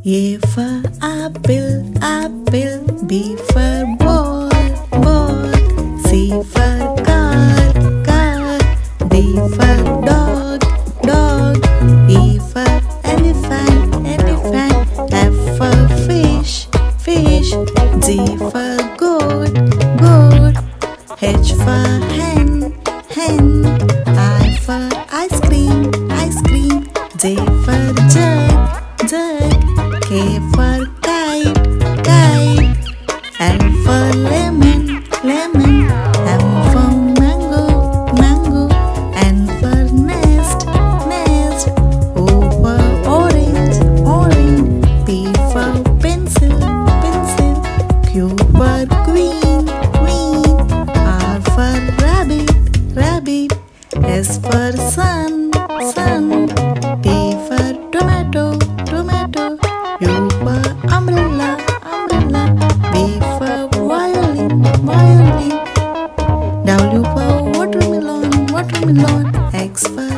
A for apple, apple. B for ball, ball. C for car, car. D for dog, dog. E for elephant, elephant. F for fish, fish. G for goat, goat. H for hen, hen. I for ice cream, ice cream. J for jug, jug. K for kite, kite. L for lemon, lemon. M for mango, mango. N for nest, nest. O for orange, orange. P for pencil, pencil. Q for queen, queen. R for rabbit, rabbit. S for sun, sun. T for tomato, tomato. U for umbrella, umbrella. V for violin, violin. W for watermelon, watermelon. X for